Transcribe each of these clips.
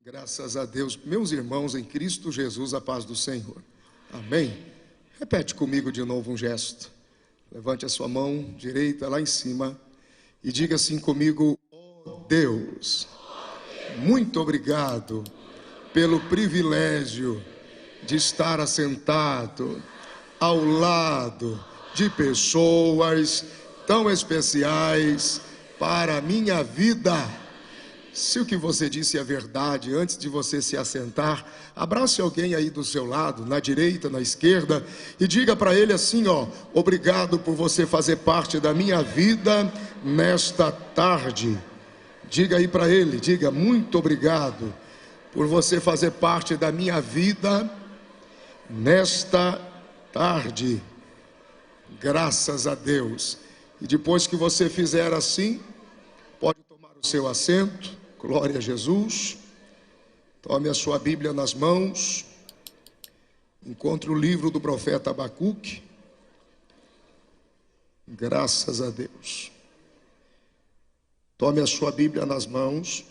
Graças a Deus, meus irmãos em Cristo Jesus, a paz do Senhor. Amém? Repete comigo de novo um gesto. Levante a sua mão direita lá em cima e diga assim comigo: ó Deus, muito obrigado pelo privilégio de estar assentado ao lado de pessoas tão especiais para a minha vida. Se o que você disse é verdade, antes de você se assentar, abrace alguém aí do seu lado, na direita, na esquerda, e diga para ele assim, obrigado por você fazer parte da minha vida nesta tarde. Diga aí para ele, diga, muito obrigado por você fazer parte da minha vida nesta tarde. Graças a Deus. E depois que você fizer assim, pode tomar o seu assento. Glória a Jesus. Tome a sua Bíblia nas mãos. Encontre o livro do profeta Abacuque. Graças a Deus. Tome a sua Bíblia nas mãos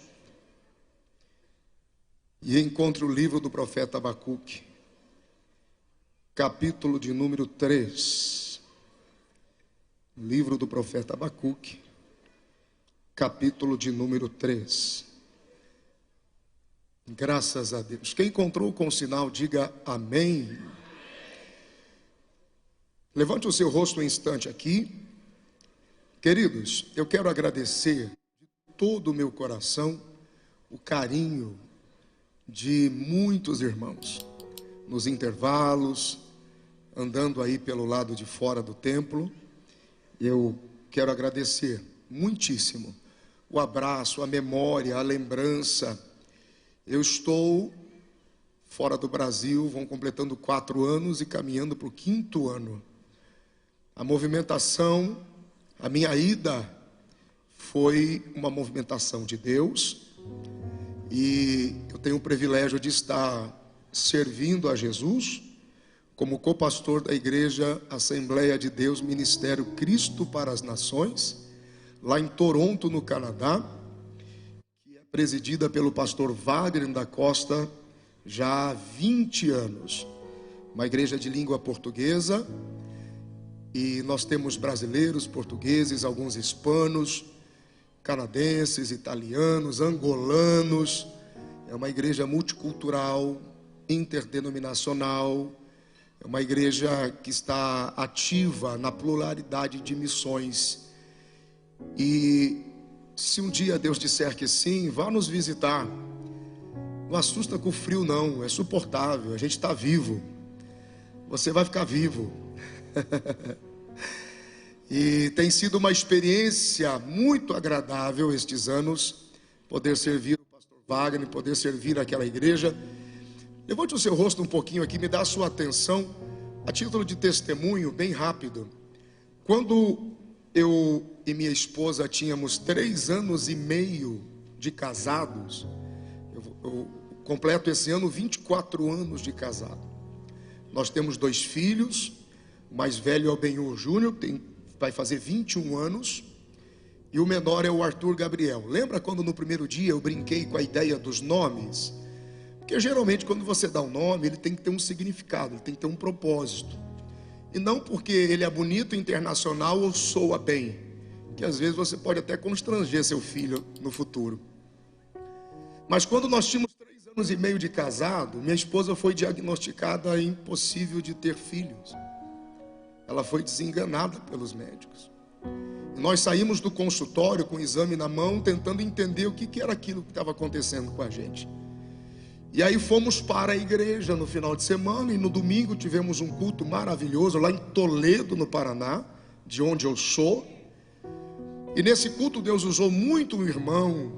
e encontre o livro do profeta Abacuque, capítulo de número 3. Livro do profeta Abacuque, capítulo de número 3. Graças a Deus. Quem encontrou com o sinal, diga amém. Levante o seu rosto um instante aqui. Queridos, eu quero agradecer de todo o meu coração o carinho de muitos irmãos nos intervalos, andando aí pelo lado de fora do templo. Eu quero agradecer muitíssimo o abraço, a memória, a lembrança. Eu estou fora do Brasil, vão completando 4 anos e caminhando para o 5º ano. A movimentação, a minha ida foi uma movimentação de Deus, e eu tenho o privilégio de estar servindo a Jesus como copastor da Igreja Assembleia de Deus Ministério Cristo para as Nações, lá em Toronto, no Canadá, que é presidida pelo pastor Wagner da Costa já há 20 anos. Uma igreja de língua portuguesa, e nós temos brasileiros, portugueses, alguns hispanos, canadenses, italianos, angolanos. É uma igreja multicultural, interdenominacional. É uma igreja que está ativa na pluralidade de missões. E se um dia Deus disser que sim, vá nos visitar. Não assusta com o frio não, é suportável, a gente está vivo. Você vai ficar vivo. E tem sido uma experiência muito agradável estes anos, poder servir o pastor Wagner, poder servir aquela igreja. Levante o seu rosto um pouquinho aqui, me dá a sua atenção, a título de testemunho, bem rápido. Quando eu e minha esposa tínhamos 3 anos e meio de casados, eu completo esse ano 24 anos de casado. Nós temos 2 filhos, o mais velho é o Benhur Júnior, vai fazer 21 anos, e o menor é o Arthur Gabriel. Lembra quando no primeiro dia eu brinquei com a ideia dos nomes? Porque geralmente quando você dá um nome, ele tem que ter um significado, ele tem que ter um propósito. E não porque ele é bonito, internacional ou soa bem, que às vezes você pode até constranger seu filho no futuro. Mas quando nós tínhamos 3 anos e meio de casado, minha esposa foi diagnosticada impossível de ter filhos. Ela foi desenganada pelos médicos. E nós saímos do consultório com o exame na mão, tentando entender o que era aquilo que estava acontecendo com a gente. E aí fomos para a igreja no final de semana, e no domingo tivemos um culto maravilhoso lá em Toledo, no Paraná, de onde eu sou. E nesse culto Deus usou muito um irmão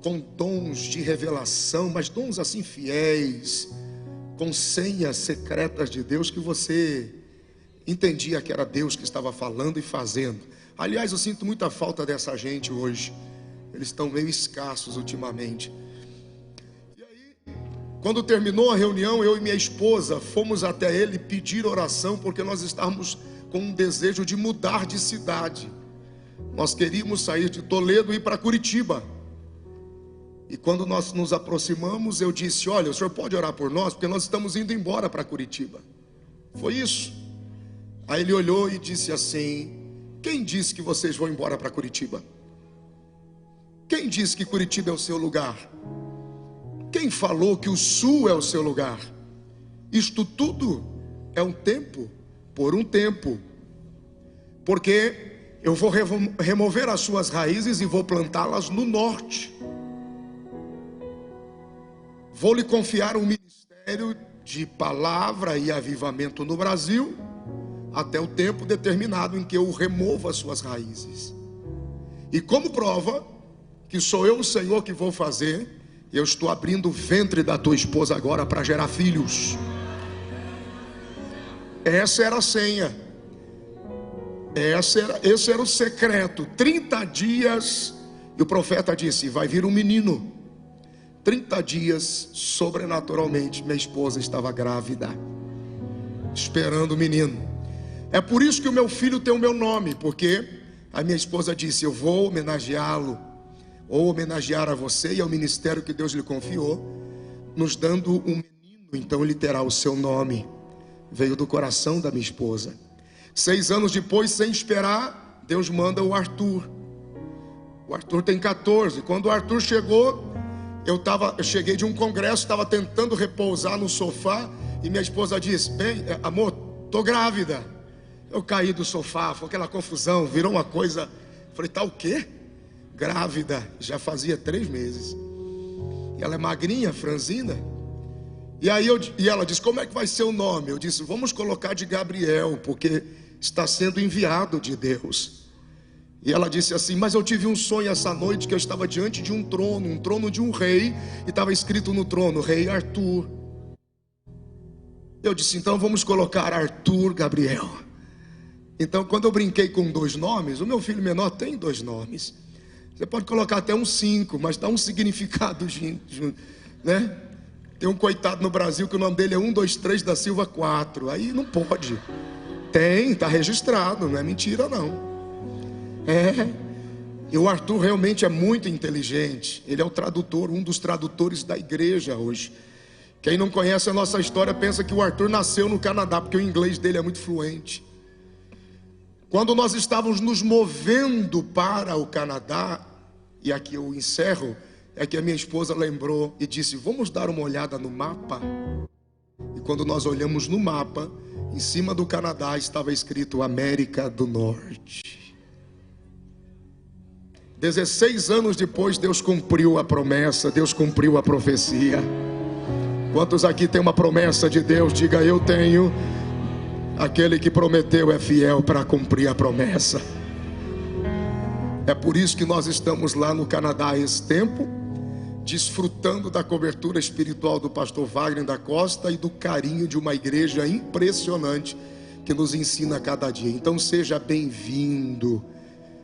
com dons de revelação, mas dons assim fiéis, com senhas secretas de Deus que você entendia que era Deus que estava falando e fazendo. Aliás, eu sinto muita falta dessa gente hoje. Eles estão meio escassos ultimamente. E aí, quando terminou a reunião, eu e minha esposa fomos até ele pedir oração, porque nós estávamos com um desejo de mudar de cidade. Nós queríamos sair de Toledo e ir para Curitiba. E quando nós nos aproximamos, eu disse: olha, o senhor pode orar por nós, porque nós estamos indo embora para Curitiba. Foi isso. Aí ele olhou e disse assim: quem disse que vocês vão embora para Curitiba? Quem disse que Curitiba é o seu lugar? Quem falou que o sul é o seu lugar? Isto tudo é um tempo, por um tempo. Porque eu vou remover as suas raízes e vou plantá-las no norte. Vou lhe confiar um ministério de palavra e avivamento no Brasil, até o tempo determinado em que eu removo as suas raízes. E como prova que sou eu o Senhor que vou fazer, eu estou abrindo o ventre da tua esposa agora para gerar filhos. Essa era a senha. Esse era o secreto. 30 dias, e o profeta disse: vai vir um menino. 30 dias, sobrenaturalmente, minha esposa estava grávida, esperando o menino. É por isso que o meu filho tem o meu nome, porque a minha esposa disse: eu vou homenageá-lo, ou homenagear a você e ao ministério que Deus lhe confiou, nos dando um menino, então ele terá o seu nome. Veio do coração da minha esposa. 6 anos depois, sem esperar, Deus manda o Arthur. O Arthur tem 14. Quando o Arthur chegou, eu cheguei de um congresso, estava tentando repousar no sofá, e minha esposa disse: bem, amor, estou grávida. Eu caí do sofá, foi aquela confusão, virou uma coisa. Falei: tá o quê? Grávida, já fazia 3 meses. E ela é magrinha, franzina. E aí ela disse: como é que vai ser o nome? Eu disse: vamos colocar de Gabriel, porque está sendo enviado de Deus. E ela disse assim: mas eu tive um sonho essa noite que eu estava diante de um trono de um rei, e estava escrito no trono: Rei Arthur. Eu disse: então vamos colocar Arthur Gabriel. Então, quando eu brinquei com 2 nomes, o meu filho menor tem 2 nomes. Você pode colocar até uns 5, mas dá um significado, né? Tem um coitado no Brasil que o nome dele é 1, 2, 3 da Silva 4. Aí não pode. Tem, está registrado, não é mentira não. E o Arthur realmente é muito inteligente. Ele é o tradutor, um dos tradutores da igreja hoje. Quem não conhece a nossa história pensa que o Arthur nasceu no Canadá, porque o inglês dele é muito fluente. Quando nós estávamos nos movendo para o Canadá, e aqui eu encerro, é que a minha esposa lembrou e disse: vamos dar uma olhada no mapa. E quando nós olhamos no mapa, em cima do Canadá estava escrito América do Norte. 16 anos depois, Deus cumpriu a promessa, Deus cumpriu a profecia. Quantos aqui tem uma promessa de Deus? Diga: eu tenho. Aquele que prometeu é fiel para cumprir a promessa. É por isso que nós estamos lá no Canadá esse tempo, desfrutando da cobertura espiritual do pastor Wagner da Costa e do carinho de uma igreja impressionante que nos ensina a cada dia. Então seja bem-vindo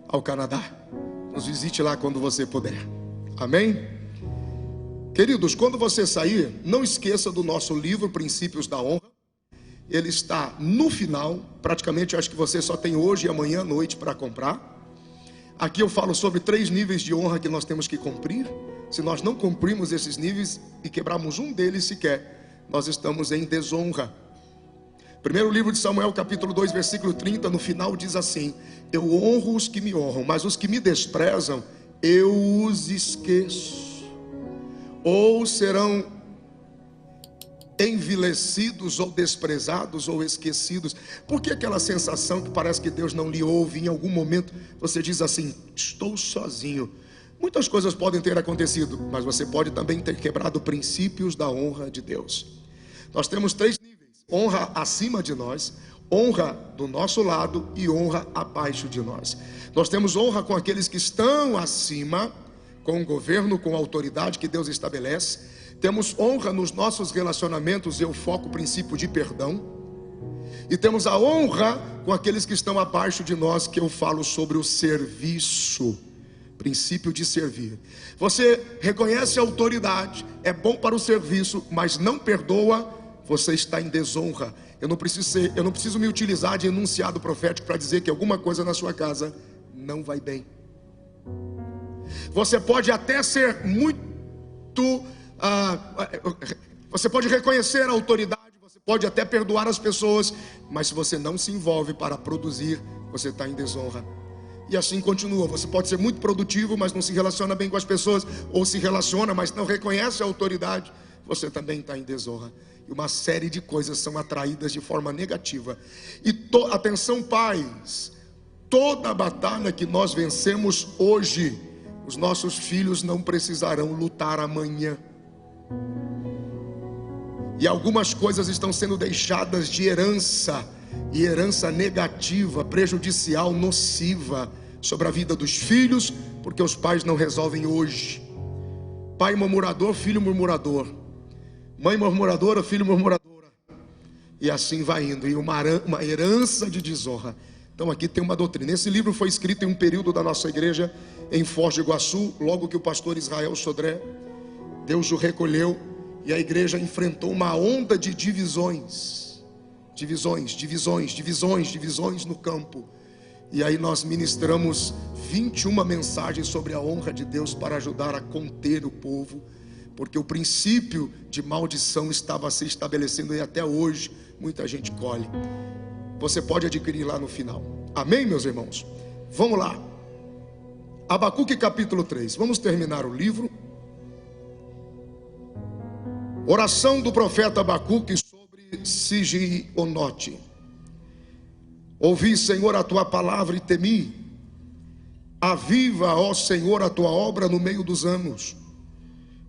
ao Canadá. Nos visite lá quando você puder. Amém? Queridos, quando você sair, não esqueça do nosso livro Princípios da Honra. Ele está no final, praticamente eu acho que você só tem hoje e amanhã à noite para comprar. Aqui eu falo sobre 3 níveis de honra que nós temos que cumprir. Se nós não cumprimos esses níveis e quebrarmos um deles sequer, nós estamos em desonra. Primeiro livro de Samuel, capítulo 2, versículo 30, no final diz assim: eu honro os que me honram, mas os que me desprezam, eu os esqueço. Ou serão envilecidos, ou desprezados, ou esquecidos. Por que aquela sensação que parece que Deus não lhe ouve? Em algum momento você diz assim: estou sozinho. Muitas coisas podem ter acontecido, mas você pode também ter quebrado princípios da honra de Deus. Nós temos 3 níveis: honra acima de nós, honra do nosso lado e honra abaixo de nós. Nós temos honra com aqueles que estão acima, com o governo, com a autoridade que Deus estabelece. Temos honra nos nossos relacionamentos, eu foco o princípio de perdão. E temos a honra com aqueles que estão abaixo de nós, que eu falo sobre o serviço, princípio de servir. Você reconhece a autoridade, é bom para o serviço, mas não perdoa, você está em desonra. Eu não preciso me utilizar de enunciado profético para dizer que alguma coisa na sua casa não vai bem. Você pode até ser muito Você pode reconhecer a autoridade, você pode até perdoar as pessoas, mas se você não se envolve para produzir, você está em desonra. E assim continua. Você pode ser muito produtivo, mas não se relaciona bem com as pessoas, ou se relaciona, mas não reconhece a autoridade, você também está em desonra. E uma série de coisas são atraídas de forma negativa. E atenção, pais, toda a batalha que nós vencemos hoje, os nossos filhos não precisarão lutar amanhã. E algumas coisas estão sendo deixadas de herança, e herança negativa, prejudicial, nociva, sobre a vida dos filhos, porque os pais não resolvem hoje. Pai murmurador, filho murmurador. Mãe murmuradora, filho murmuradora. E assim vai indo, e uma herança de desonra. Então aqui tem uma doutrina. Esse livro foi escrito em um período da nossa igreja, em Foz do Iguaçu, logo que o pastor Israel Sodré, Deus o recolheu, e a igreja enfrentou uma onda de divisões no campo. E aí nós ministramos 21 mensagens sobre a honra de Deus para ajudar a conter o povo, porque o princípio de maldição estava se estabelecendo e até hoje muita gente colhe. Você pode adquirir lá no final. Amém, meus irmãos? Vamos lá. Abacuque capítulo 3. Vamos terminar o livro. Oração do profeta Abacuque sobre Sigionote. Ouvi, Senhor, a tua palavra e temi. Aviva, ó Senhor, a tua obra no meio dos anos.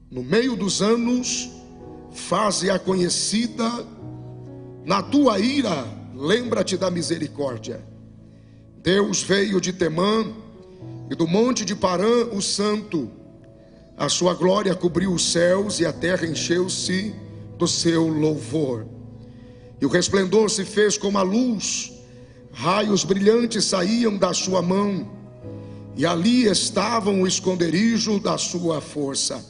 No meio dos anos, faze-a conhecida. Na tua ira, lembra-te da misericórdia. Deus veio de Temã, e do monte de Parã o santo. A sua glória cobriu os céus, e a terra encheu-se do seu louvor. E o resplendor se fez como a luz, raios brilhantes saíam da sua mão, e ali estavam o esconderijo da sua força.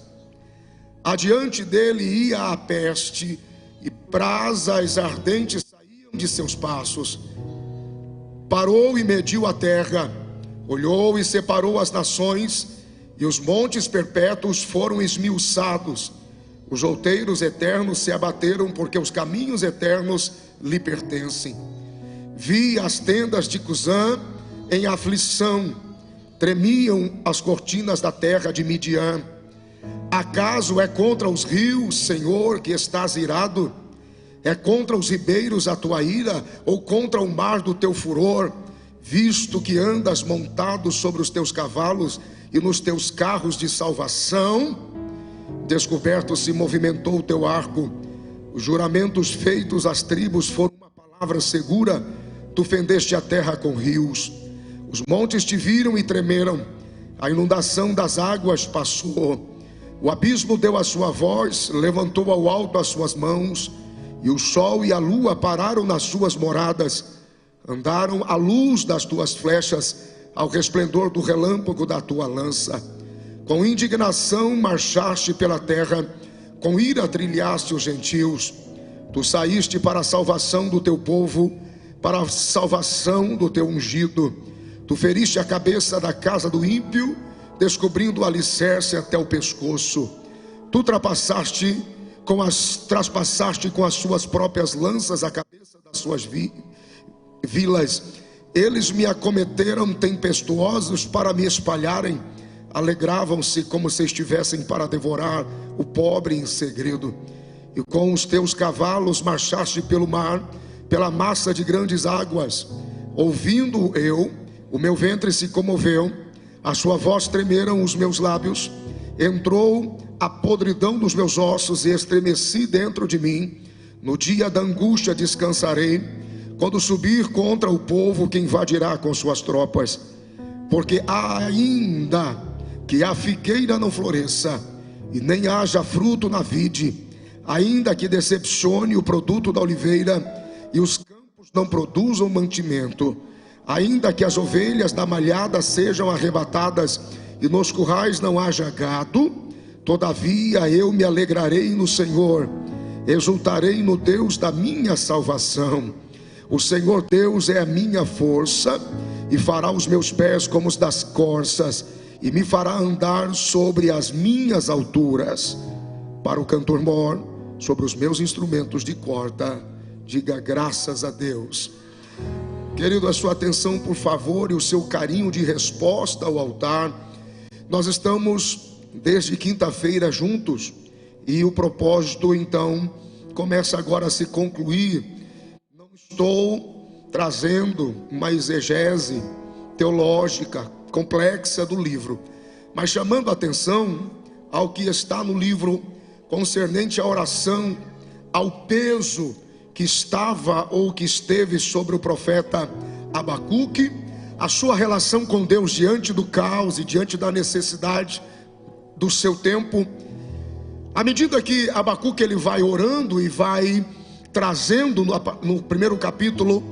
Adiante dele ia a peste, e brasas ardentes saíam de seus passos. Parou e mediu a terra, olhou e separou as nações, e os montes perpétuos foram esmiuçados. Os outeiros eternos se abateram, porque os caminhos eternos lhe pertencem. Vi as tendas de Cusã em aflição, tremiam as cortinas da terra de Midian. Acaso é contra os rios, Senhor, que estás irado? É contra os ribeiros a tua ira, ou contra o mar do teu furor? Visto que andas montado sobre os teus cavalos e nos teus carros de salvação, descoberto se movimentou o teu arco. Os juramentos feitos às tribos foram uma palavra segura. Tu fendeste a terra com rios. Os montes te viram e tremeram. A inundação das águas passou. O abismo deu a sua voz, levantou ao alto as suas mãos, e o sol e a lua pararam nas suas moradas. Andaram à luz das tuas flechas, ao resplendor do relâmpago da tua lança. Com indignação marchaste pela terra, com ira trilhaste os gentios. Tu saíste para a salvação do teu povo, para a salvação do teu ungido. Tu feriste a cabeça da casa do ímpio, descobrindo o alicerce até o pescoço. Tu trapassaste com as suas próprias lanças a cabeça das suas vilas. Eles me acometeram tempestuosos para me espalharem. Alegravam-se como se estivessem para devorar o pobre em segredo. E com os teus cavalos marchaste pelo mar, pela massa de grandes águas. Ouvindo eu, o meu ventre se comoveu, a sua voz tremeram os meus lábios. Entrou a podridão dos meus ossos e estremeci dentro de mim. No dia da angústia descansarei, quando subir contra o povo que invadirá com suas tropas. Porque ainda que a figueira não floresça e nem haja fruto na vide, ainda que decepcione o produto da oliveira e os campos não produzam mantimento, ainda que as ovelhas da malhada sejam arrebatadas e nos currais não haja gado, todavia eu me alegrarei no Senhor, exultarei no Deus da minha salvação. O Senhor Deus é a minha força, e fará os meus pés como os das corças, e me fará andar sobre as minhas alturas. Para o cantor mor, sobre os meus instrumentos de corda, diga graças a Deus. Querido, a sua atenção, por favor, e o seu carinho de resposta ao altar. Nós estamos desde quinta-feira juntos, e o propósito então começa agora a se concluir. Não estou trazendo uma exegese teológica complexa do livro, mas chamando a atenção ao que está no livro concernente à oração, ao peso que estava ou que esteve sobre o profeta Abacuque, a sua relação com Deus diante do caos e diante da necessidade do seu tempo. À medida que Abacuque ele vai orando e vai trazendo no primeiro capítulo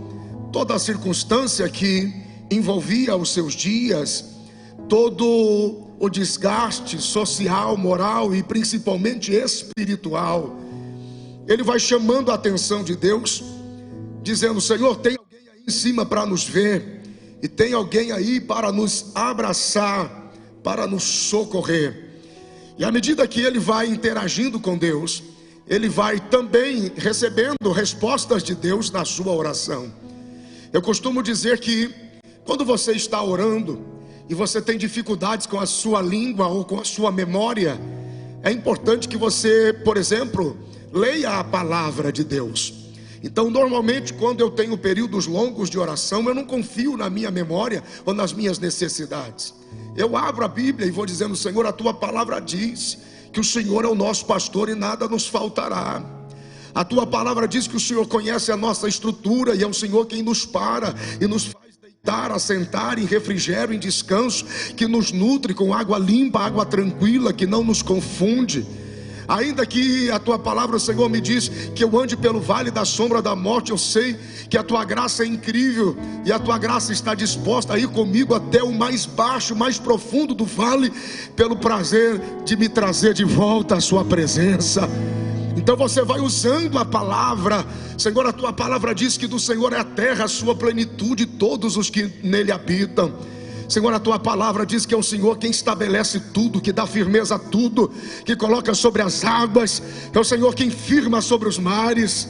toda a circunstância que envolvia os seus dias, todo o desgaste social, moral e principalmente espiritual, ele vai chamando a atenção de Deus, dizendo: Senhor, tem alguém aí em cima para nos ver, e tem alguém aí para nos abraçar, para nos socorrer. E à medida que ele vai interagindo com Deus, ele vai também recebendo respostas de Deus na sua oração. Eu costumo dizer que quando você está orando e você tem dificuldades com a sua língua ou com a sua memória, é importante que você, por exemplo, leia a palavra de Deus. Então, normalmente, quando eu tenho períodos longos de oração, eu não confio na minha memória ou nas minhas necessidades. Eu abro a Bíblia e vou dizendo: Senhor, a tua palavra diz que o Senhor é o nosso pastor e nada nos faltará. A tua palavra diz que o Senhor conhece a nossa estrutura e é o Senhor quem nos para e nos faz deitar, assentar em refrigério, em descanso, que nos nutre com água limpa, água tranquila, que não nos confunde. Ainda que a tua palavra, Senhor, me diz que eu ande pelo vale da sombra da morte, eu sei que a tua graça é incrível e a tua graça está disposta a ir comigo até o mais baixo, mais profundo do vale, pelo prazer de me trazer de volta à sua presença. Então você vai usando a palavra. Senhor, a tua palavra diz que do Senhor é a terra, a sua plenitude, todos os que nele habitam. Senhor, a tua palavra diz que é o Senhor quem estabelece tudo, que dá firmeza a tudo, que coloca sobre as águas, é o Senhor quem firma sobre os mares.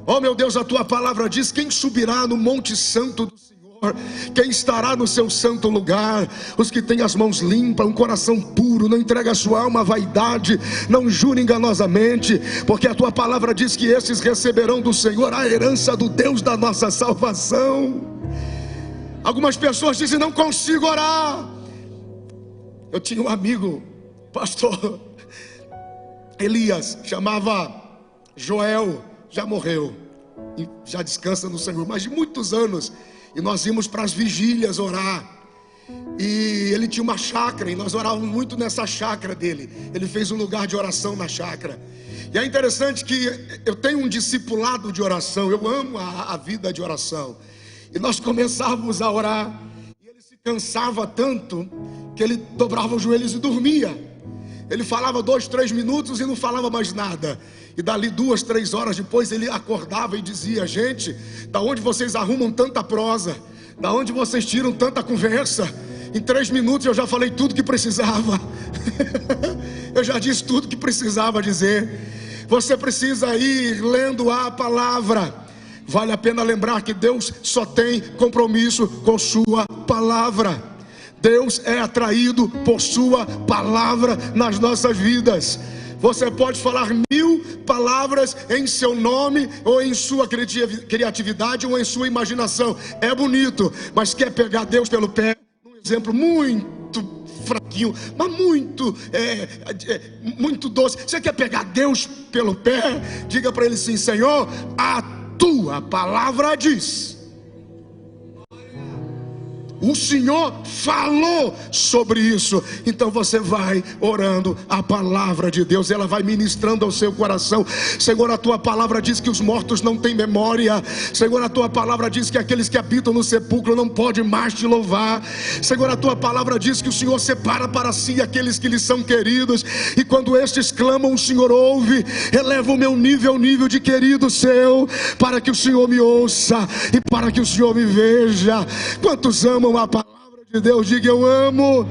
Oh meu Deus, a tua palavra diz: quem subirá no monte santo do Senhor, quem estará no seu santo lugar? Os que têm as mãos limpas, um coração puro, não entrega a sua alma à vaidade, não jura enganosamente, porque a tua palavra diz que esses receberão do Senhor a herança do Deus da nossa salvação. Algumas pessoas dizem: não consigo orar. Eu tinha um amigo, pastor Elias, chamava Joel, já morreu e já descansa no Senhor, mas de muitos anos. E nós íamos para as vigílias orar, e ele tinha uma chácara, e nós orávamos muito nessa chácara dele. Ele fez um lugar de oração na chácara. E é interessante que eu tenho um discipulado de oração, eu amo a vida de oração. E nós começávamos a orar, e ele se cansava tanto que ele dobrava os joelhos e dormia. Ele falava 2, 3 minutos e não falava mais nada. E dali 2, 3 horas depois ele acordava e dizia: gente, da onde vocês arrumam tanta prosa? Da onde vocês tiram tanta conversa? Em 3 minutos eu já falei tudo que precisava. Eu já disse tudo que precisava dizer. Você precisa ir lendo a palavra. Vale a pena lembrar que Deus só tem compromisso com sua palavra. Deus é atraído por sua palavra nas nossas vidas. Você pode falar 1000 palavras em seu nome, ou em sua criatividade, ou em sua imaginação. É bonito, mas quer pegar Deus pelo pé? Um exemplo muito fraquinho, mas muito doce. Você quer pegar Deus pelo pé? Diga para ele assim: Senhor, a tua palavra diz. O Senhor falou sobre isso. Então você vai orando a palavra de Deus, ela vai ministrando ao seu coração. Senhor, a tua palavra diz que os mortos não têm memória. Senhor, a tua palavra diz que aqueles que habitam no sepulcro não podem mais te louvar. Senhor, a tua palavra diz que o Senhor separa para si aqueles que lhe são queridos, e quando estes clamam, o Senhor ouve. Eleva o meu nível ao nível de querido seu, para que o Senhor me ouça e para que o Senhor me veja. Quantos amam a palavra de Deus? Diga: eu amo.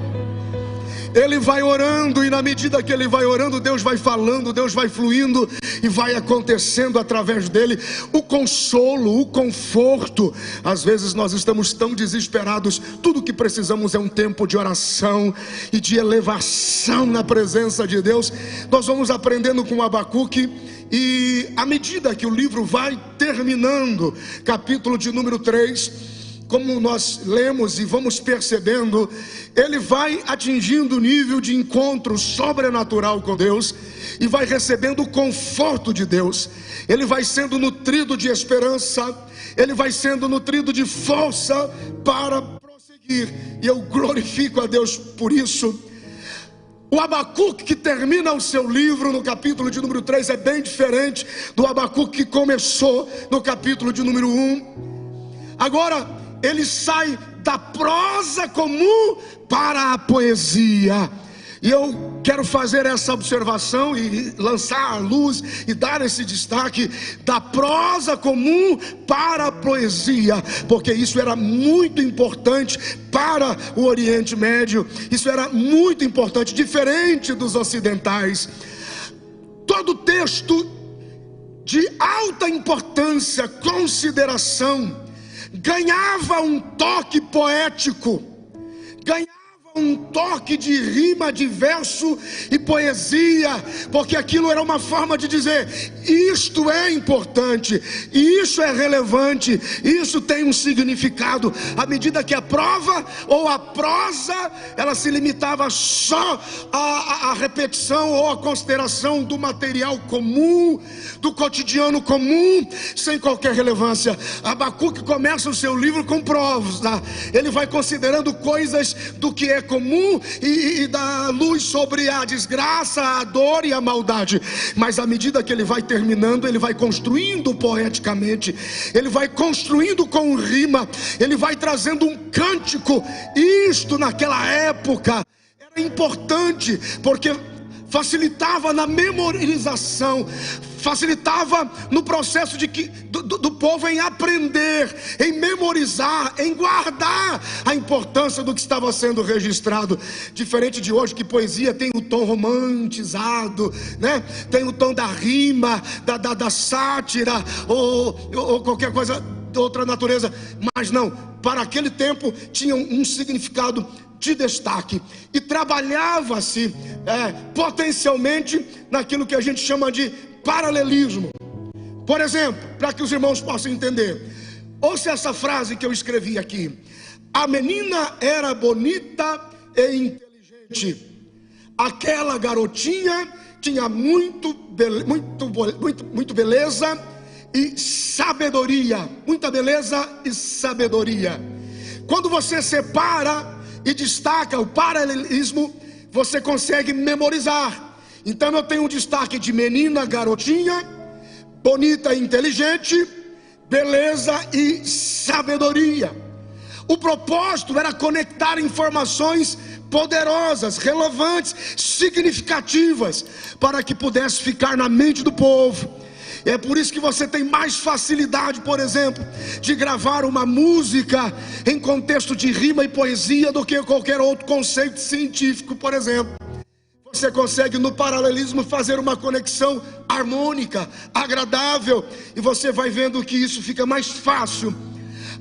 ele vai orando, e na medida que ele vai orando, Deus vai falando, Deus vai fluindo, e vai acontecendo através dele o consolo, o conforto. Às vezes nós estamos tão desesperados, tudo que precisamos é um tempo de oração e de elevação na presença de Deus. Nós vamos aprendendo com Abacuque, e à medida que o livro vai terminando, capítulo de número 3, como nós lemos e vamos percebendo, ele vai atingindo o nível de encontro sobrenatural com Deus, e vai recebendo o conforto de Deus. Ele vai sendo nutrido de esperança, ele vai sendo nutrido de força para prosseguir, e eu glorifico a Deus por isso. O Abacuque que termina o seu livro no capítulo de número 3 é bem diferente do Abacuque que começou no capítulo de número 1. Agora ele sai da prosa comum para a poesia. E eu quero fazer essa observação e lançar a luz e dar esse destaque da prosa comum para a poesia, porque isso era muito importante para o Oriente Médio, isso era muito importante, diferente dos ocidentais. Todo texto de alta importância, consideração, ganhava um toque poético, ganhava um toque de rima, de verso e poesia, porque aquilo era uma forma de dizer: isto é importante, isso é relevante, isso tem um significado. À medida que a prova ou a prosa, ela se limitava só à repetição ou à consideração do material comum, do cotidiano comum, sem qualquer relevância. Abacuque começa o seu livro com provas, tá? Ele vai considerando coisas do que é comum e dá luz sobre a desgraça, a dor e a maldade. Mas à medida que ele vai terminando, ele vai construindo poeticamente, ele vai construindo com rima, ele vai trazendo um cântico. Isto naquela época era importante, porque facilitava na memorização, facilitava no processo do povo em aprender, em memorizar, em guardar a importância do que estava sendo registrado. Diferente de hoje, que poesia tem o tom romantizado, né? Tem o tom da rima, da sátira, ou qualquer coisa de outra natureza. Mas não, para aquele tempo tinha um significado de destaque, e trabalhava-se potencialmente naquilo que a gente chama de paralelismo. Por exemplo, para que os irmãos possam entender, ouça essa frase que eu escrevi aqui: a menina era bonita e inteligente, aquela garotinha tinha muito beleza e sabedoria, muita beleza e sabedoria. Quando você separa e destaca o paralelismo, você consegue memorizar. Então eu tenho um destaque de menina, garotinha, bonita e inteligente, beleza e sabedoria. O propósito era conectar informações poderosas, relevantes, significativas, para que pudesse ficar na mente do povo. É por isso que você tem mais facilidade, por exemplo, de gravar uma música em contexto de rima e poesia do que qualquer outro conceito científico, por exemplo. Você consegue no paralelismo fazer uma conexão harmônica, agradável, e você vai vendo que isso fica mais fácil.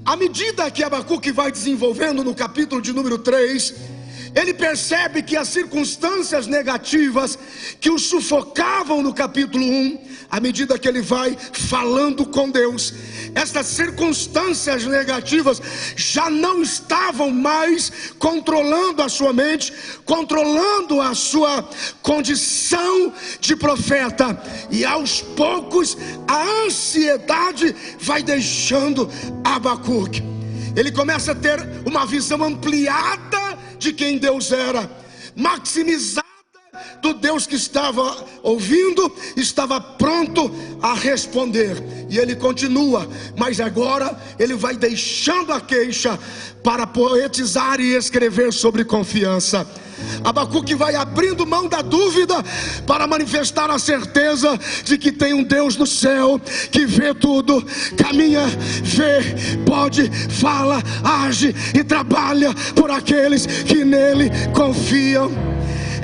À medida que Abacuque vai desenvolvendo no capítulo de número 3, ele percebe que as circunstâncias negativas que o sufocavam no capítulo 1, à medida que ele vai falando com Deus, essas circunstâncias negativas já não estavam mais controlando a sua mente, controlando a sua condição de profeta. E aos poucos a ansiedade vai deixando Abacuque. Ele começa a ter uma visão ampliada de quem Deus era, maximizada do Deus que estava ouvindo, estava pronto a responder. E ele continua, mas agora ele vai deixando a queixa para poetizar e escrever sobre confiança. Abacuque vai abrindo mão da dúvida para manifestar a certeza de que tem um Deus no céu que vê tudo, caminha, vê, pode, fala, age e trabalha por aqueles que nele confiam.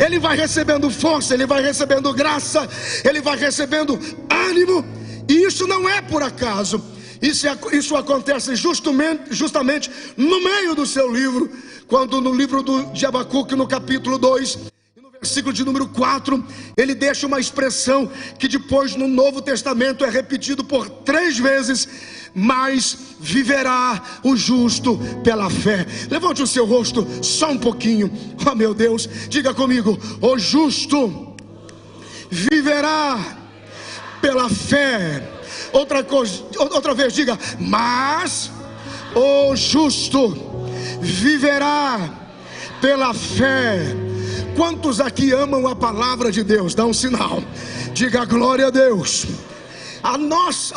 ele vai recebendo força, ele vai recebendo graça, ele vai recebendo ânimo. E isso não é por acaso. Isso acontece justamente no meio do seu livro, quando no livro de Abacuque, no capítulo 2, no versículo de número 4, ele deixa uma expressão que depois no Novo Testamento é repetido por 3 vezes: mas viverá o justo pela fé. Levante o seu rosto só um pouquinho. Oh meu Deus, diga comigo: o justo viverá pela fé. Outra vez, diga: mas o justo viverá pela fé. Quantos aqui amam a palavra de Deus? Dá um sinal, diga glória a Deus.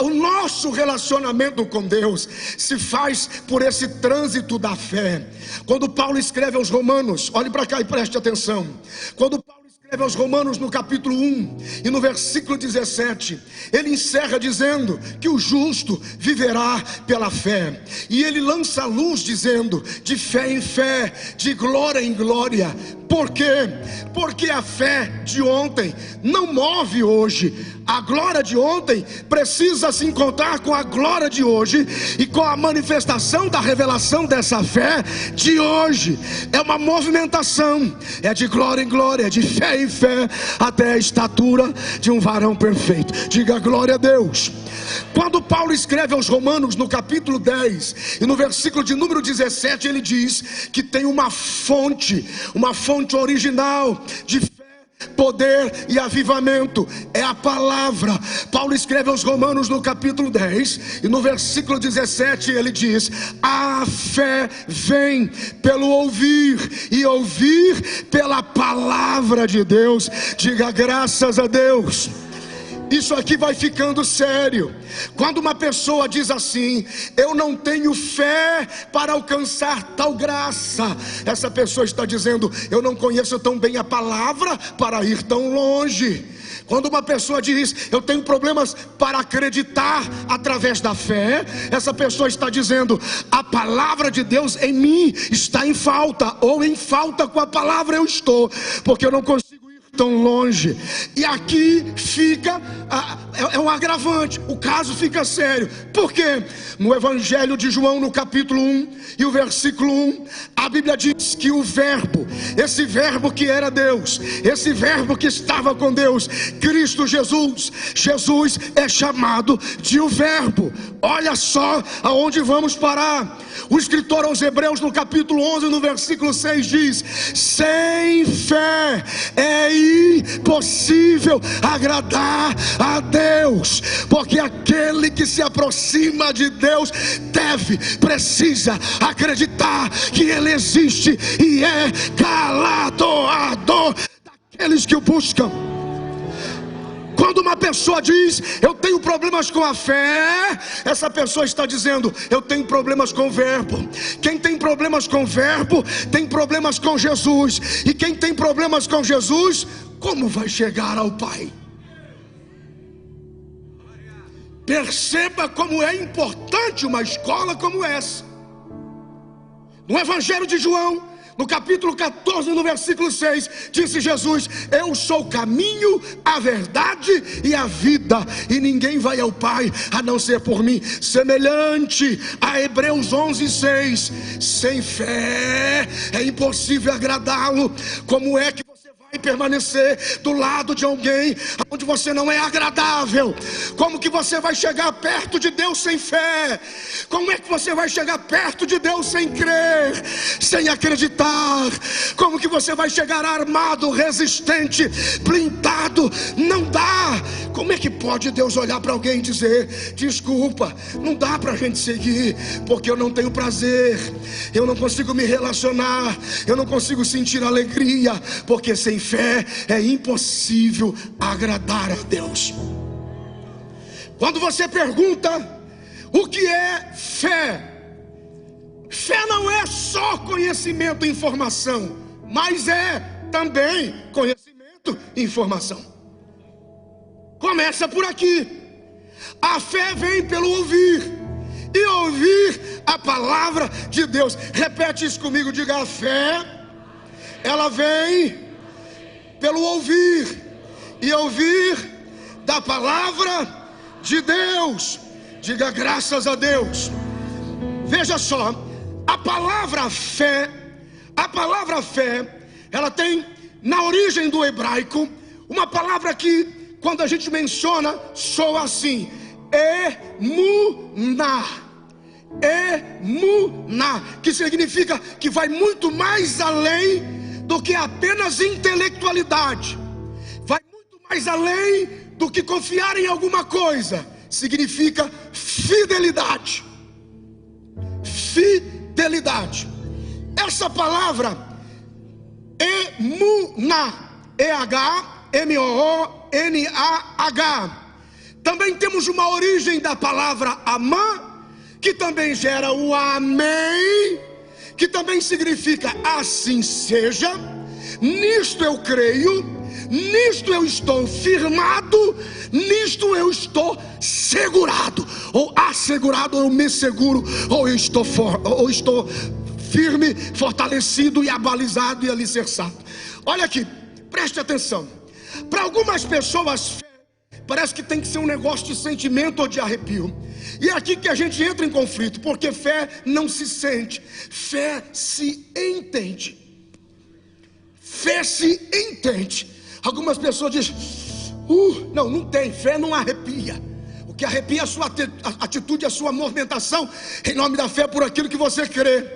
O nosso relacionamento com Deus se faz por esse trânsito da fé. Quando Paulo escreve aos Romanos, olhe para cá e preste atenção. Quando Paulo escreve aos Romanos no capítulo 1 e no versículo 17, ele encerra dizendo que o justo viverá pela fé. E ele lança a luz dizendo: de fé em fé, de glória em glória. Por quê? Porque a fé de ontem não move hoje. A glória de ontem precisa se encontrar com a glória de hoje e com a manifestação da revelação dessa fé de hoje. É uma movimentação, é de glória em glória, é de fé em fé, até a estatura de um varão perfeito. Diga glória a Deus. Quando Paulo escreve aos Romanos no capítulo 10 e no versículo de número 17, ele diz que tem uma fonte original de fé, poder e avivamento, é a palavra. Paulo escreve aos Romanos no capítulo 10 e no versículo 17 ele diz: a fé vem pelo ouvir, e ouvir pela palavra de Deus. Diga graças a Deus. Isso aqui vai ficando sério. Quando uma pessoa diz assim: eu não tenho fé para alcançar tal graça, essa pessoa está dizendo: eu não conheço tão bem a palavra para ir tão longe. Quando uma pessoa diz: eu tenho problemas para acreditar através da fé, essa pessoa está dizendo: a palavra de Deus em mim está em falta, ou em falta com a palavra eu estou, porque eu não consigo tão longe. E aqui fica é um agravante, o caso fica sério. Por quê? No Evangelho de João, no capítulo 1 e o versículo 1, a Bíblia diz que o verbo, esse verbo que era Deus, esse verbo que estava com Deus, Cristo Jesus é chamado de o verbo. Olha só aonde vamos parar. O escritor aos Hebreus, no capítulo 11, no versículo 6 diz: sem fé é impossível agradar a Deus, porque aquele que se aproxima de Deus precisa acreditar que Ele existe e é galardoador daqueles que o buscam. Quando uma pessoa diz: eu tenho problemas com a fé, essa pessoa está dizendo: eu tenho problemas com o verbo. Quem tem problemas com o verbo tem problemas com Jesus. E quem tem problemas com Jesus, como vai chegar ao Pai? Perceba como é importante uma escola como essa. No Evangelho de João, no capítulo 14, no versículo 6, disse Jesus: eu sou o caminho, a verdade e a vida, e ninguém vai ao Pai a não ser por mim. Semelhante a Hebreus 11, 6, sem fé é impossível agradá-lo. Como é que você vai permanecer do lado de alguém onde você não é agradável? Como que você vai chegar perto de Deus sem fé? Como é que você vai chegar perto de Deus sem crer, sem acreditar? Como que você vai chegar armado, resistente, blindado? Não dá. Como é que pode Deus olhar para alguém e dizer: desculpa, não dá para a gente seguir, porque eu não tenho prazer, eu não consigo me relacionar, eu não consigo sentir alegria, porque sem fé é impossível agradar a Deus. Quando você pergunta o que é fé, fé não é só conhecimento e informação, mas é também conhecimento e informação. Começa por aqui. A fé vem pelo ouvir, e ouvir a palavra de Deus. Repete isso comigo, diga: a fé, ela vem pelo ouvir, e ouvir da palavra de Deus. Diga graças a Deus. Veja só, a palavra fé, ela tem na origem do hebraico uma palavra que, quando a gente menciona, soa assim: emuná. Emuná, que significa que vai muito mais além do que apenas intelectualidade, vai muito mais além do que confiar em alguma coisa. Significa fidelidade. Fidelidade. Essa palavra emuná, E-H-M-O-O-N-A-H, também temos uma origem da palavra amã, que também gera o amém, que também significa assim seja, nisto eu creio, nisto eu estou firmado, nisto eu estou segurado, ou assegurado, ou eu me seguro, ou eu estou firme, fortalecido e abalizado e alicerçado. Olha aqui, preste atenção. Para algumas pessoas, fé parece que tem que ser um negócio de sentimento ou de arrepio. E é aqui que a gente entra em conflito, porque fé não se sente, fé se entende. Fé se entende. Algumas pessoas dizem: não tem, fé não arrepia. O que arrepia é a sua atitude, a sua movimentação em nome da fé por aquilo que você crê.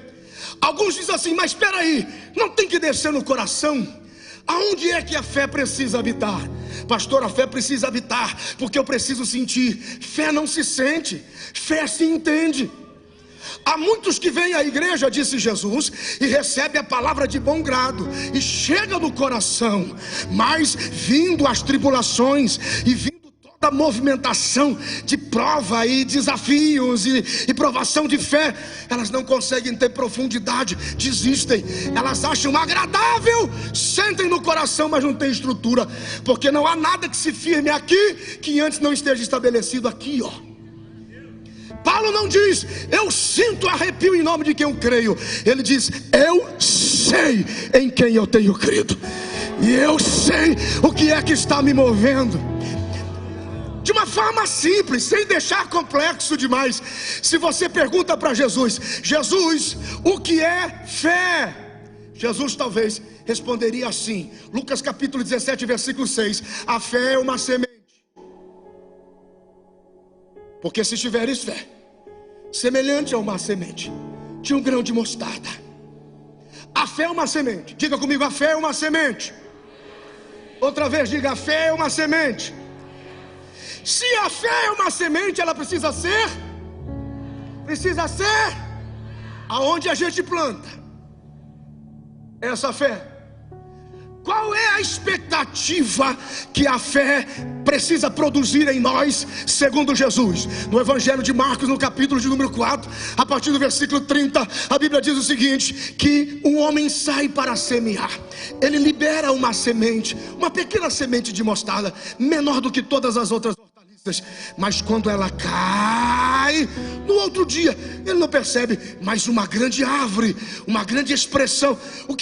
Alguns dizem assim: mas espera aí, não tem que descer no coração? Aonde é que a fé precisa habitar? Pastor, a fé precisa habitar porque eu preciso sentir. Fé não se sente, fé se entende. Há muitos que vêm à igreja, disse Jesus, e recebem a palavra de bom grado, e chega no coração, mas vindo as tribulações, e vindo toda a movimentação de prova e desafios e provação de fé, elas não conseguem ter profundidade, desistem. Elas acham agradável, sentem no coração, mas não tem estrutura, porque não há nada que se firme aqui que antes não esteja estabelecido aqui, ó. Paulo não diz: eu sinto arrepio em nome de quem eu creio. Ele diz: eu sei em quem eu tenho crido, e eu sei o que é que está me movendo. De uma forma simples, sem deixar complexo demais. Se você pergunta para Jesus: Jesus, o que é fé? Jesus talvez responderia assim, Lucas capítulo 17, versículo 6: a fé é uma semente. Porque se tiveres fé semelhante a uma semente de um grão de mostarda. A fé é uma semente. Diga comigo: a fé é uma semente. Outra vez, diga: a fé é uma semente. Se a fé é uma semente, ela precisa ser aonde a gente planta essa fé. Qual é a expectativa que a fé precisa produzir em nós, segundo Jesus? No Evangelho de Marcos, no capítulo de número 4, a partir do versículo 30, a Bíblia diz o seguinte: que um homem sai para semear. Ele libera uma semente, uma pequena semente de mostarda, menor do que todas as outras hortaliças. Mas quando ela cai, no outro dia, ele não percebe, mas uma grande árvore, uma grande expressão. O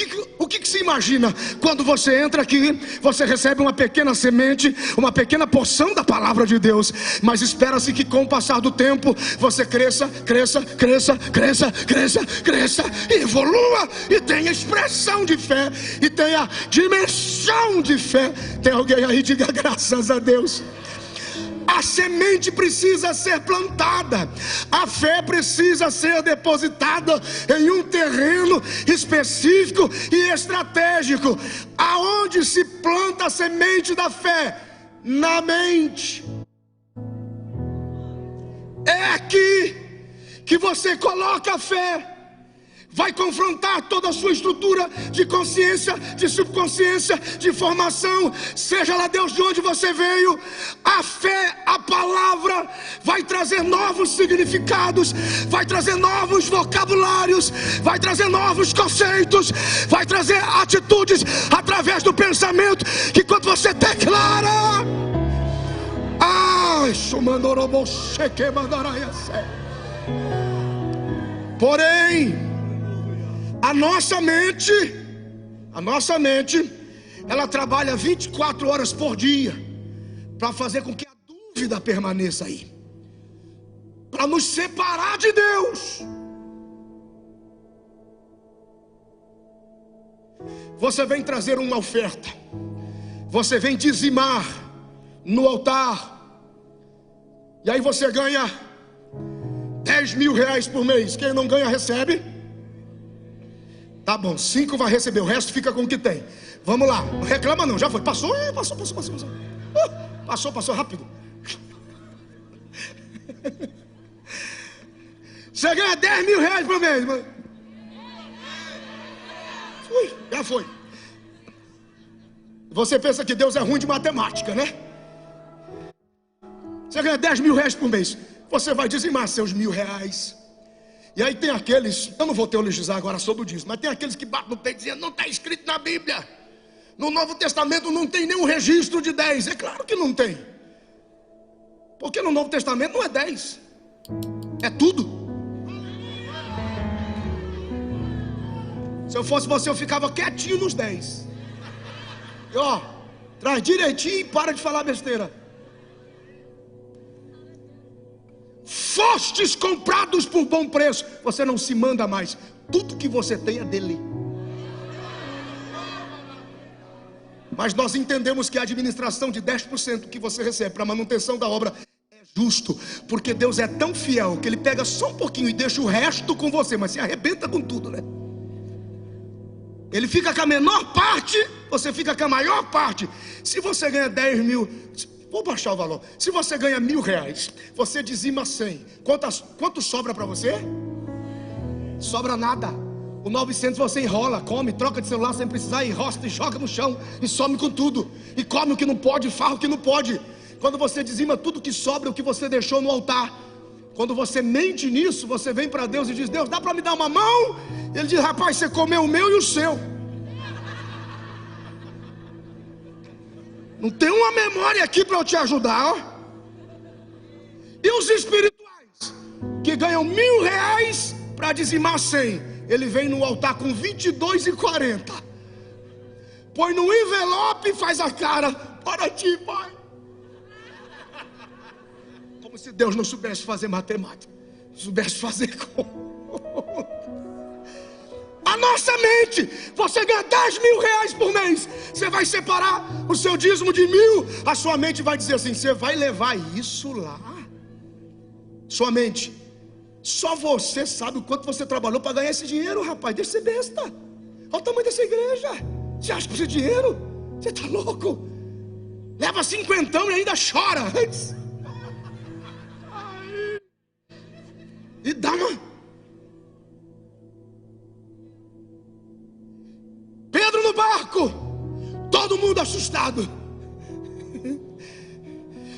que se imagina? Quando você entra aqui, você recebe uma pequena semente, uma pequena porção da palavra de Deus, mas espera-se que com o passar do tempo, você cresça, e evolua, e tenha expressão de fé, e tenha dimensão de fé. Tem alguém aí? Diga graças a Deus. A semente precisa ser plantada, a fé precisa ser depositada em um terreno específico e estratégico. Aonde se planta a semente da fé? Na mente. É aqui que você coloca a fé. Vai confrontar toda a sua estrutura de consciência, de subconsciência, de formação, seja lá Deus de onde você veio. A fé, a palavra, vai trazer novos significados, vai trazer novos vocabulários, vai trazer novos conceitos, vai trazer atitudes através do pensamento, que quando você declara, porém, a nossa mente ela trabalha 24 horas por dia para fazer com que a dúvida permaneça aí, para nos separar de Deus. Você vem trazer uma oferta, você vem dizimar no altar, e aí você ganha 10 mil reais por mês. Quem não ganha recebe? Tá bom, 5 vai receber, o resto fica com o que tem. Vamos lá, não reclama não, já foi, passou rápido. Você ganha 10 mil reais por mês, mano. Já foi. Você pensa que Deus é ruim de matemática, né? Você ganha 10 mil reais por mês, você vai dizimar seus 1.000 reais. E aí tem aqueles, eu não vou teologizar agora sobre o dízimo, mas tem aqueles que batem no peito dizendo: não está escrito na Bíblia, no Novo Testamento não tem nenhum registro de 10. É claro que não tem, porque no Novo Testamento não é 10, é tudo. Se eu fosse você, eu ficava quietinho nos 10. E ó, traz direitinho e para de falar besteira. Fostes comprados por bom preço. Você não se manda mais, tudo que você tem é dele. Mas nós entendemos que a administração de 10% que você recebe para a manutenção da obra é justo, porque Deus é tão fiel que Ele pega só um pouquinho e deixa o resto com você, mas se arrebenta com tudo, né? Ele fica com a menor parte, você fica com a maior parte. Se você ganha 10 mil, vou baixar o valor. Se você ganha 1.000 reais, você dizima 100. Quanto sobra para você? Sobra nada. O 900 você enrola, come, troca de celular sem precisar, enrosta e joga no chão, e some com tudo, e come o que não pode, farra o que não pode. Quando você dizima tudo que sobra, o que você deixou no altar, quando você mente nisso, você vem para Deus e diz: Deus, dá para me dar uma mão? Ele diz: rapaz, você comeu o meu e o seu. Não tem uma memória aqui para eu te ajudar, ó. E os espirituais que ganham 1.000 reais para dizimar 100, ele vem no altar com 22,40, põe no envelope e faz a cara: para ti, pai. Como se Deus não soubesse fazer matemática, soubesse fazer conta. A nossa mente, você ganha 10 mil reais por mês, você vai separar o seu dízimo de 1.000, a sua mente vai dizer assim: você vai levar isso lá? Sua mente, só você sabe o quanto você trabalhou para ganhar esse dinheiro, rapaz. Deixa de ser besta. Olha o tamanho dessa igreja. Você acha que precisa de dinheiro? Você está louco? Leva 50 e ainda chora antes. E dá uma... Pedro no barco, todo mundo assustado.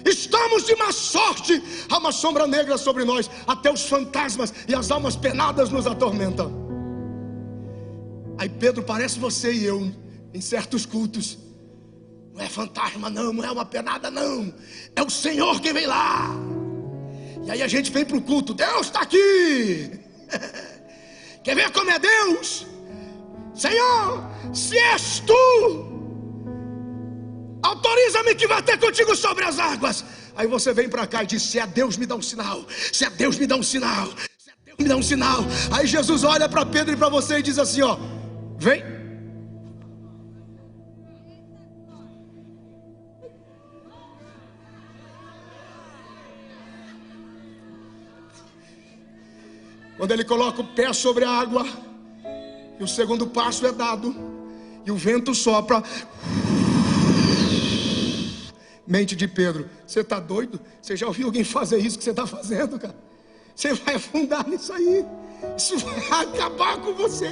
Estamos de má sorte, há uma sombra negra sobre nós, até os fantasmas e as almas penadas nos atormentam. Aí Pedro parece você e eu em certos cultos: não é fantasma não, não é uma penada não, é o Senhor que vem lá. E aí a gente vem para o culto: Deus está aqui. Quer ver como é Deus? Senhor, se és tu, autoriza-me que vai ter contigo sobre as águas. Aí você vem para cá e diz: se é Deus, me dá um sinal. Se é Deus, me dá um sinal. Se é Deus, me dá um sinal. Aí Jesus olha para Pedro e para você e diz assim: ó, vem. Quando ele coloca o pé sobre a água, e o segundo passo é dado, e o vento sopra. Mente de Pedro: você está doido? Você já ouviu alguém fazer isso que você está fazendo, cara? Você vai afundar nisso aí. Isso vai acabar com você.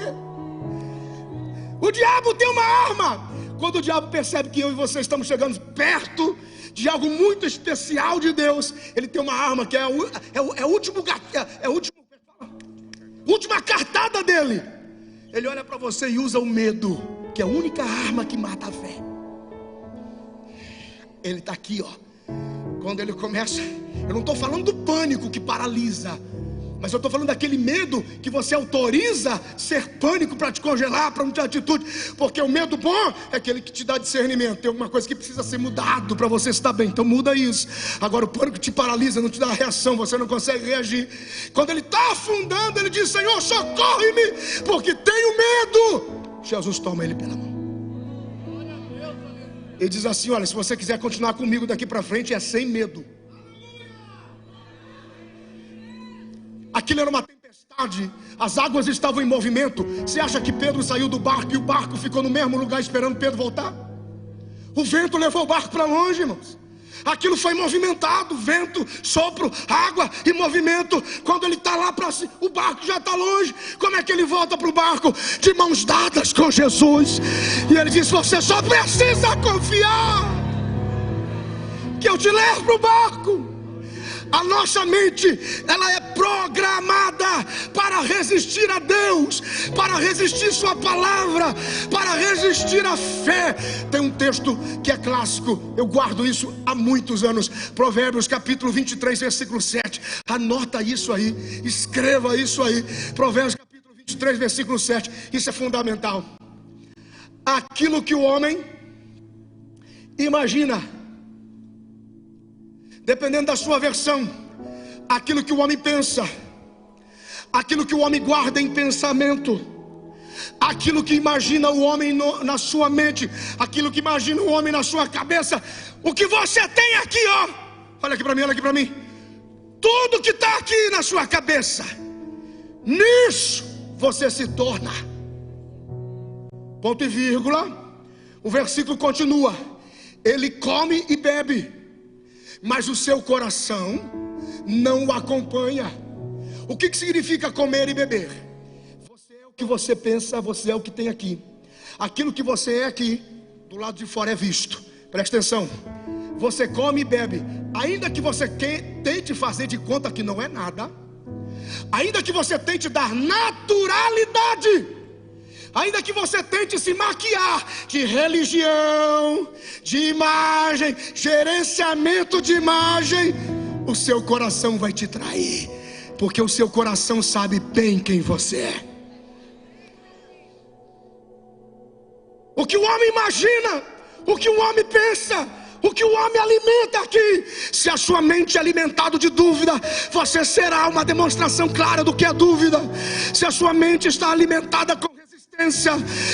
O diabo tem uma arma. Quando o diabo percebe que eu e você estamos chegando perto de algo muito especial de Deus, ele tem uma arma que é a última cartada dele. Ele olha para você e usa o medo, que é a única arma que mata a fé. Ele está aqui, ó. Quando ele começa, eu não estou falando do pânico que paralisa, Mas eu estou falando daquele medo que você autoriza ser pânico para te congelar, para não ter atitude. Porque o medo bom é aquele que te dá discernimento. Tem alguma coisa que precisa ser mudado para você estar bem. Então muda isso. Agora o pânico te paralisa, não te dá reação, você não consegue reagir. Quando ele está afundando, ele diz: Senhor, socorre-me, porque tenho medo. Jesus toma ele pela mão. Ele diz assim: olha, se você quiser continuar comigo daqui para frente, é sem medo. Aquilo era uma tempestade, as águas estavam em movimento. Você acha que Pedro saiu do barco e o barco ficou no mesmo lugar esperando Pedro voltar? O vento levou o barco para longe, irmãos. Aquilo foi movimentado, vento, sopro, água e movimento. Quando ele está lá para cima, o barco já está longe. Como é que ele volta para o barco? De mãos dadas com Jesus. E ele diz: você só precisa confiar, que eu te levo para o barco. A nossa mente, ela é programada para resistir a Deus, para resistir sua palavra, para resistir à fé. Tem um texto que é clássico, eu guardo isso há muitos anos, Provérbios capítulo 23, versículo 7. Anota isso aí, escreva isso aí. Provérbios capítulo 23, versículo 7. Isso é fundamental. Aquilo que o homem imagina, dependendo da sua versão, aquilo que o homem pensa, aquilo que o homem guarda em pensamento, aquilo que imagina o homem na sua mente, aquilo que imagina o homem na sua cabeça, o que você tem aqui, ó, olha aqui para mim, olha aqui para mim, tudo que está aqui na sua cabeça, nisso você se torna. Ponto e vírgula. O versículo continua: ele come e bebe, mas o seu coração não o acompanha. O que significa comer e beber? Você é o que você pensa, você é o que tem aqui. Aquilo que você é aqui, do lado de fora é visto. Presta atenção. Você come e bebe, ainda que você tente fazer de conta que não é nada, ainda que você tente dar naturalidade, ainda que você tente se maquiar de religião, de imagem, gerenciamento de imagem, o seu coração vai te trair, porque o seu coração sabe bem quem você é. O que o homem imagina, o que o homem pensa, o que o homem alimenta aqui, se a sua mente é alimentada de dúvida, você será uma demonstração clara do que é dúvida. Se a sua mente está alimentada com resistência,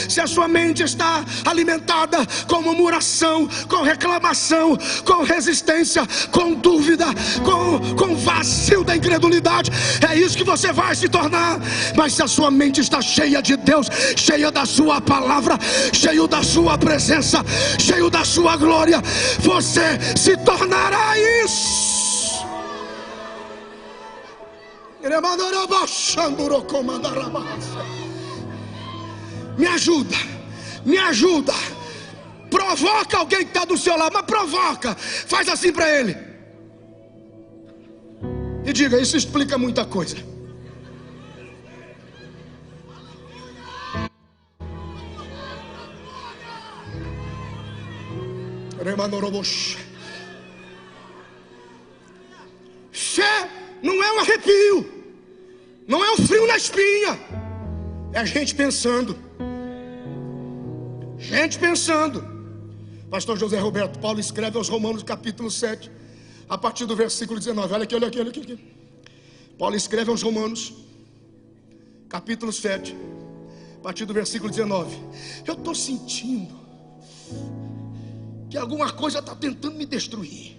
se a sua mente está alimentada com murmuração, com reclamação, com resistência, com dúvida, com vazio da incredulidade, é isso que você vai se tornar. Mas se a sua mente está cheia de Deus, cheia da sua palavra, cheio da sua presença, cheio da sua glória, você se tornará isso. Me ajuda, me ajuda. Provoca alguém que está do seu lado, mas provoca. Faz assim para ele e diga: isso explica muita coisa. Fé não é um arrepio, não é um frio na espinha, é a gente pensando. Gente pensando. Pastor José Roberto Paulo escreve aos Romanos capítulo 7, a partir do versículo 19. Olha aqui, olha aqui, olha aqui. Paulo escreve aos Romanos capítulo 7, a partir do versículo 19. Eu estou sentindo que alguma coisa está tentando me destruir.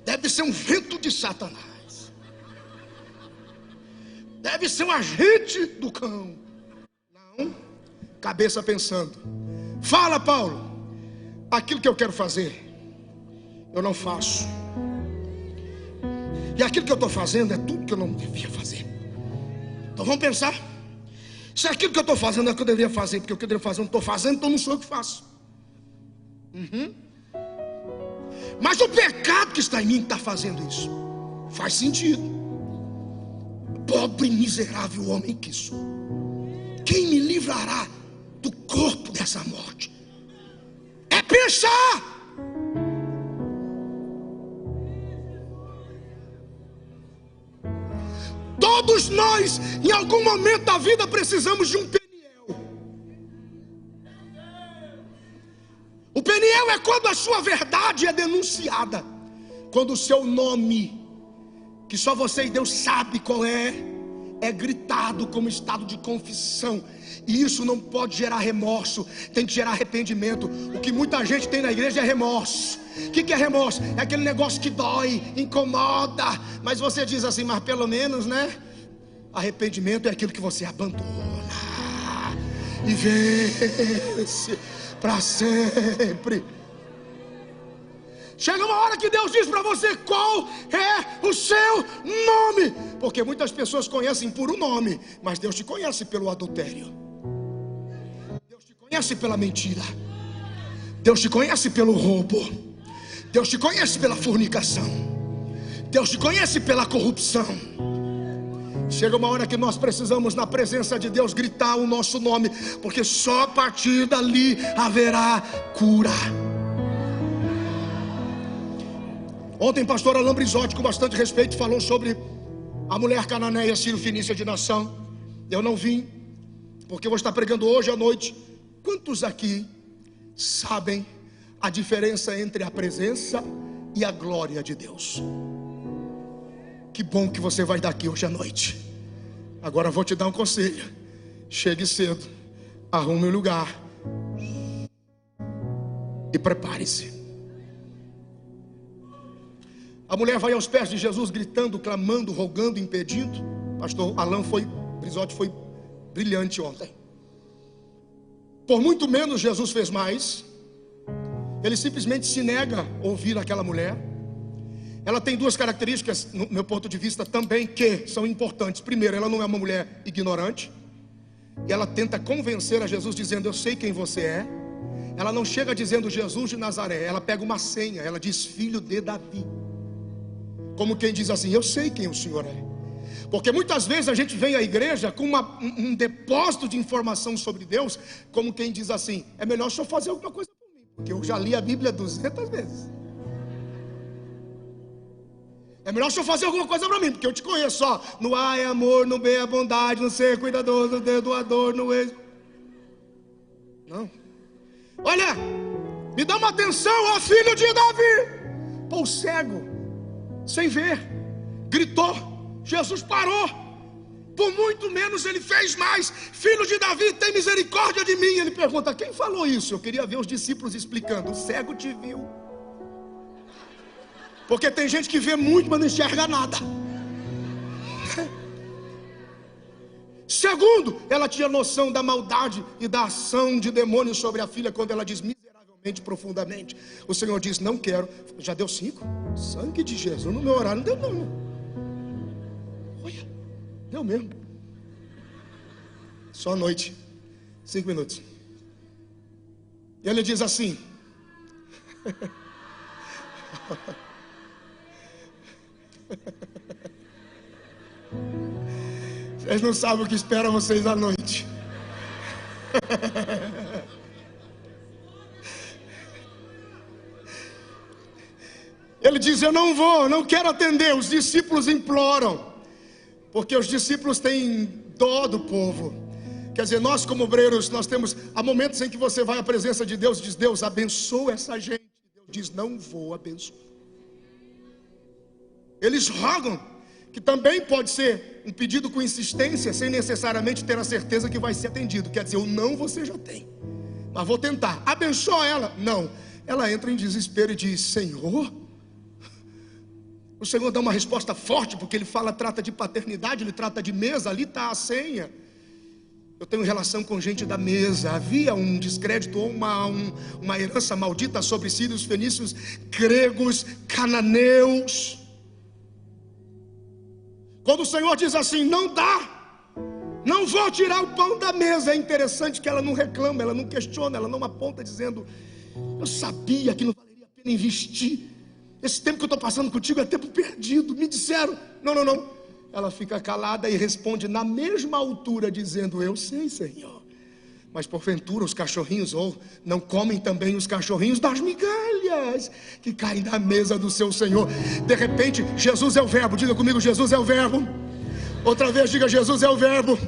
Deve ser um vento de Satanás, deve ser um agente do cão. Não, cabeça pensando. Fala, Paulo, aquilo que eu quero fazer eu não faço, e aquilo que eu estou fazendo é tudo que eu não devia fazer. Então vamos pensar. Se aquilo que eu estou fazendo é o que eu deveria fazer, porque o que eu deveria fazer eu não estou fazendo, então não sou eu que faço. Mas o pecado que está em mim está fazendo isso. Faz sentido. Pobre miserável homem que sou, quem me livrará do corpo dessa morte? É pensar. Todos nós, em algum momento da vida, precisamos de um Peniel. O Peniel é quando a sua verdade é denunciada, quando o seu nome, que só você e Deus sabe qual é gritado como estado de confissão. E isso não pode gerar remorso, tem que gerar arrependimento. O que muita gente tem na igreja é remorso. O que é remorso? É aquele negócio que dói, incomoda, mas você diz assim, mas pelo menos, né? Arrependimento é aquilo que você abandona e vence para sempre. Chega uma hora que Deus diz para você qual é o seu nome, porque muitas pessoas conhecem por um nome, mas Deus te conhece pelo adultério, Deus te conhece pela mentira, Deus te conhece pelo roubo, Deus te conhece pela fornicação, Deus te conhece pela corrupção. Chega uma hora que nós precisamos, na presença de Deus, gritar o nosso nome, porque só a partir dali haverá cura. Ontem pastor Alain Brizotti, com bastante respeito, falou sobre a mulher cananeia sírio-fenícia de nação. Eu não vim, porque eu vou estar pregando hoje à noite. Quantos aqui sabem a diferença entre a presença e a glória de Deus? Que bom que você vai daqui hoje à noite. Agora eu vou te dar um conselho: chegue cedo, arrume um lugar e prepare-se. A mulher vai aos pés de Jesus gritando, clamando, rogando, impedindo. Pastor Alain Brizotti foi brilhante ontem. Por muito menos Jesus fez mais. Ele simplesmente se nega a ouvir aquela mulher. Ela tem duas características, no meu ponto de vista também, que são importantes. Primeiro, ela não é uma mulher ignorante. E ela tenta convencer a Jesus dizendo, eu sei quem você é. Ela não chega dizendo Jesus de Nazaré. Ela pega uma senha, ela diz filho de Davi. Como quem diz assim, eu sei quem o Senhor é. Porque muitas vezes a gente vem à igreja com um depósito de informação sobre Deus, como quem diz assim, é melhor o senhor fazer alguma coisa por mim, porque eu já li a Bíblia 200 vezes. É melhor o senhor fazer alguma coisa para mim, porque eu te conheço, ó. No A é amor, no B é bondade, no C é cuidadoso, no D é doador, no E... Não. Olha, me dá uma atenção, ó filho de Davi. Pô, o cego, sem ver, gritou, Jesus parou. Por muito menos ele fez mais. Filho de Davi, tem misericórdia de mim. Ele pergunta, quem falou isso? Eu queria ver os discípulos explicando. O cego te viu. Porque tem gente que vê muito, mas não enxerga nada. Segundo, ela tinha noção da maldade e da ação de demônios sobre a filha, quando ela diz miseravelmente, profundamente. O Senhor diz, não quero. Já deu 5? Sangue de Jesus, no meu horário não deu não. Olha, deu mesmo. Só à noite, 5 minutos. E ele diz assim, vocês não sabem o que espera vocês à noite. Ele diz, eu não vou, não quero atender. Os discípulos imploram, porque os discípulos têm dó do povo. Quer dizer, nós como obreiros, nós temos, há momentos em que você vai à presença de Deus e diz, Deus abençoa essa gente. Deus diz, não vou abençoar. Eles rogam, que também pode ser um pedido com insistência, sem necessariamente ter a certeza que vai ser atendido. Quer dizer, o não você já tem, mas vou tentar. Abençoa ela? Não. Ela entra em desespero e diz, Senhor. O Senhor dá uma resposta forte, porque ele fala, trata de paternidade, ele trata de mesa, ali está a senha. Eu tenho relação com gente da mesa. Havia um descrédito ou uma herança maldita sobre sírios, fenícios, gregos, cananeus. Quando o Senhor diz assim, não dá, não vou tirar o pão da mesa. É interessante que ela não reclama, ela não questiona, ela não aponta dizendo, eu sabia que não valeria a pena investir. Esse tempo que eu estou passando contigo é tempo perdido. Me disseram, não. Ela fica calada e responde na mesma altura, dizendo, eu sei, Senhor. Mas porventura os cachorrinhos ou não comem também os cachorrinhos das migalhas que caem da mesa do seu Senhor. De repente, Jesus é o verbo. Diga comigo, Jesus é o verbo. Outra vez diga: Jesus é o verbo.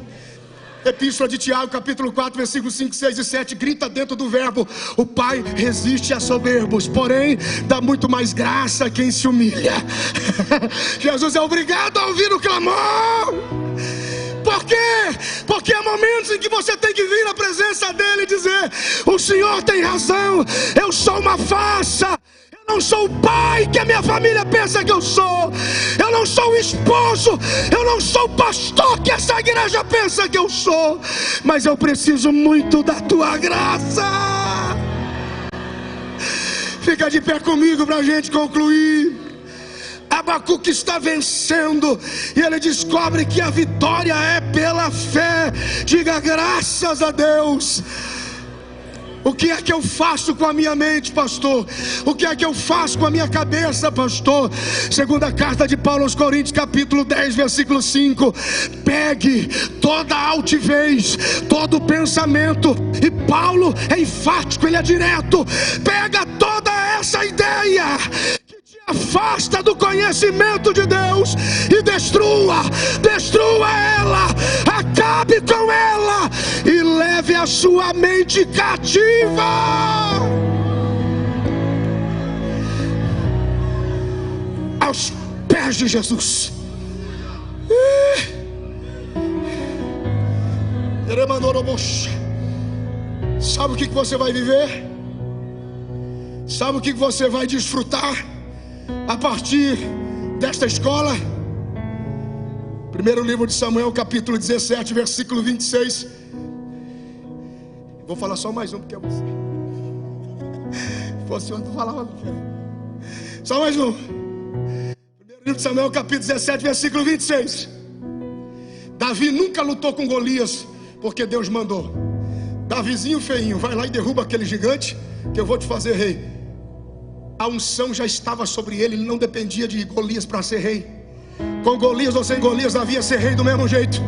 Epístola de Tiago, capítulo 4, versículos 5, 6 e 7. Grita dentro do verbo: o Pai resiste a soberbos, porém dá muito mais graça a quem se humilha. Jesus é obrigado a ouvir o clamor. Por quê? Porque há momentos em que você tem que vir na presença dele e dizer: o Senhor tem razão, eu sou uma farsa. Eu não sou o pai que a minha família pensa que eu sou. Eu não sou o esposo. Eu não sou o pastor que essa igreja pensa que eu sou. Mas eu preciso muito da tua graça. Fica de pé comigo para a gente concluir. Abacuque está vencendo e ele descobre que a vitória é pela fé. Diga: graças a Deus. O que é que eu faço com a minha mente, pastor? O que é que eu faço com a minha cabeça, pastor? Segunda carta de Paulo aos Coríntios, capítulo 10, versículo 5. Pegue toda a altivez, todo o pensamento. E Paulo é enfático, ele é direto. Pega toda essa ideia que te afasta do conhecimento de Deus e destrua ela, acabe com ela e leve a sua mente cativa aos pés de Jesus. Sabe o que você vai viver? Sabe o que você vai desfrutar a partir desta escola? Primeiro livro de Samuel, capítulo 17, versículo 26. Vou falar só mais um, porque é você. Se fosse outro, falava. Só mais um. Primeiro livro de Samuel, capítulo 17, versículo 26. Davi nunca lutou com Golias, porque Deus mandou. Davizinho feinho, vai lá e derruba aquele gigante, que eu vou te fazer rei. A unção já estava sobre ele, ele não dependia de Golias para ser rei. Com Golias ou sem Golias, Davi ia ser rei do mesmo jeito.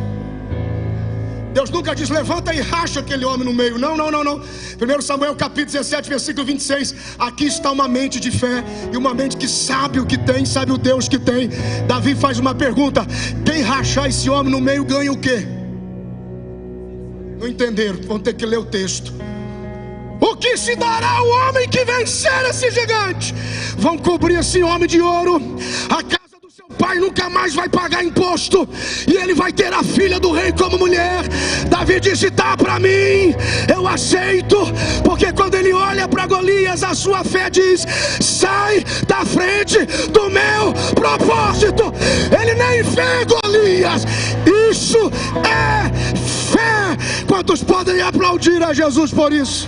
Deus nunca diz: levanta e racha aquele homem no meio. Não. 1 Samuel capítulo 17, versículo 26. Aqui está uma mente de fé e uma mente que sabe o que tem, sabe o Deus que tem. Davi faz uma pergunta: quem rachar esse homem no meio ganha o quê? Não entenderam, vão ter que ler o texto. O que se dará ao homem que vencer esse gigante? Vão cobrir esse homem de ouro. A casa do seu pai nunca mais vai pagar imposto, e ele vai ter a filha do rei como mulher. Davi disse: dá para mim, eu aceito. Porque quando ele olha para Golias, a sua fé diz: sai da frente do meu propósito. Ele nem vê Golias. Isso é fé. Quantos podem aplaudir a Jesus por isso?